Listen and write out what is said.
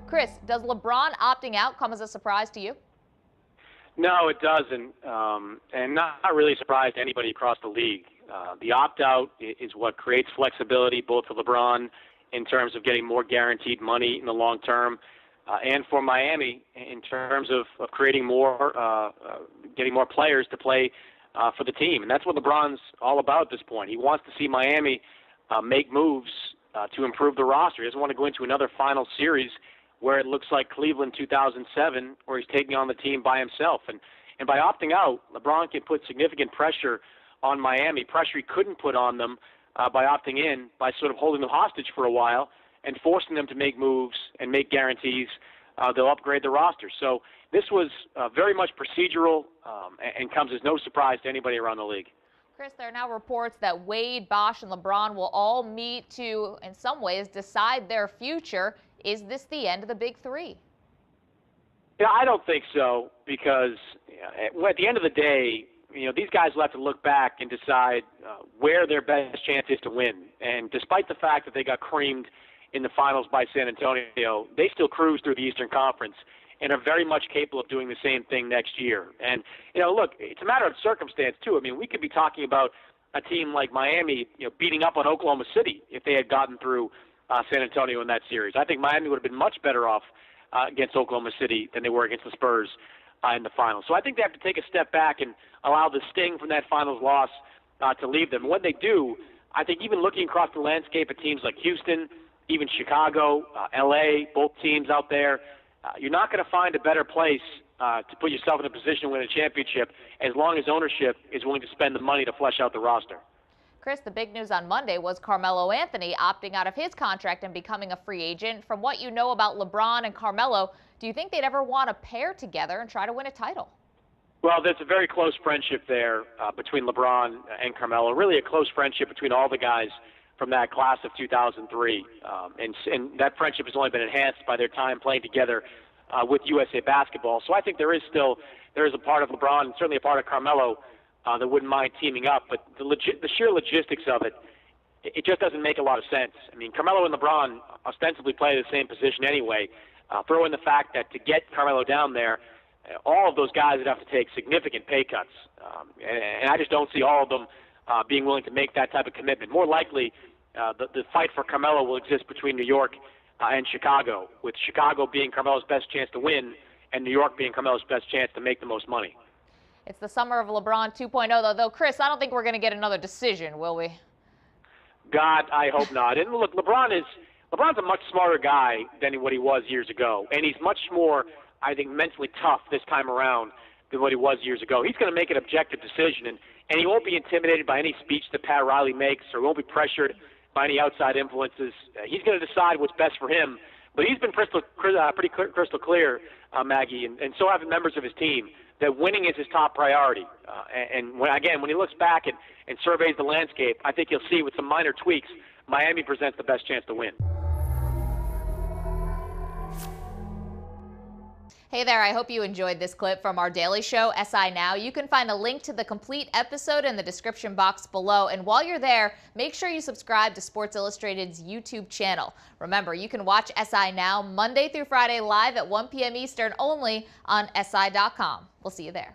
Chris, does LeBron opting out come as a surprise to you? No, it doesn't, and not really a surprise to anybody across the league. The opt-out is what creates flexibility both for LeBron in terms of getting more guaranteed money in the long term, and for Miami in terms of creating more, getting more players to play for the team. And that's what LeBron's all about at this point. He wants to see Miami make moves to improve the roster. He doesn't want to go into another final series where it looks like Cleveland 2007, where he's taking on the team by himself. And by opting out, LeBron can put significant pressure on Miami, pressure he couldn't put on them by opting in, by sort of holding them hostage for a while and forcing them to make moves and make guarantees. They'll upgrade the roster. So this was very much procedural and comes as no surprise to anybody around the league. Chris, there are now reports that Wade, Bosh, and LeBron will all meet to, in some ways, decide their future. Is this the end of the Big Three? Yeah, I don't think so, because at the end of the day, these guys will have to look back and decide where their best chance is to win. And despite the fact that they got creamed in the finals by San Antonio, they still cruise through the Eastern Conference and are very much capable of doing the same thing next year. And, look, it's a matter of circumstance, too. I mean, we could be talking about a team like Miami, beating up on Oklahoma City if they had gotten through San Antonio in that series. I think Miami would have been much better off against Oklahoma City than they were against the Spurs in the finals. So I think they have to take a step back and allow the sting from that finals loss to leave them. And when they do, I think even looking across the landscape at teams like Houston, even Chicago, L.A., both teams out there, you're not going to find a better place to put yourself in a position to win a championship as long as ownership is willing to spend the money to flesh out the roster. Chris, the big news on Monday was Carmelo Anthony opting out of his contract and becoming a free agent. From what you know about LeBron and Carmelo, do you think they'd ever want to pair together and try to win a title? Well, there's a very close friendship there between LeBron and Carmelo, really a close friendship between all the guys from that class of 2003. And that friendship has only been enhanced by their time playing together with USA Basketball. So I think there is a part of LeBron and certainly a part of Carmelo that wouldn't mind teaming up, but the sheer logistics of it just doesn't make a lot of sense. I mean, Carmelo and LeBron ostensibly play the same position anyway. Throw in the fact that to get Carmelo down there, all of those guys would have to take significant pay cuts, and I just don't see all of them being willing to make that type of commitment. More likely, the fight for Carmelo will exist between New York and Chicago, with Chicago being Carmelo's best chance to win and New York being Carmelo's best chance to make the most money. It's the summer of LeBron 2.0, though. Chris, I don't think we're going to get another decision, will we? God, I hope not. And look, LeBron's a much smarter guy than what he was years ago, and he's much more, I think, mentally tough this time around than what he was years ago. He's going to make an objective decision, and he won't be intimidated by any speech that Pat Riley makes, or won't be pressured by any outside influences. He's going to decide what's best for him. But he's been pretty crystal clear, Maggie, and so have members of his team, that winning is his top priority. And when he looks back and surveys the landscape, I think you'll see with some minor tweaks, Miami presents the best chance to win. Hey there, I hope you enjoyed this clip from our daily show, SI Now. You can find a link to the complete episode in the description box below. And while you're there, make sure you subscribe to Sports Illustrated's YouTube channel. Remember, you can watch SI Now Monday through Friday live at 1 p.m. Eastern only on SI.com. We'll see you there.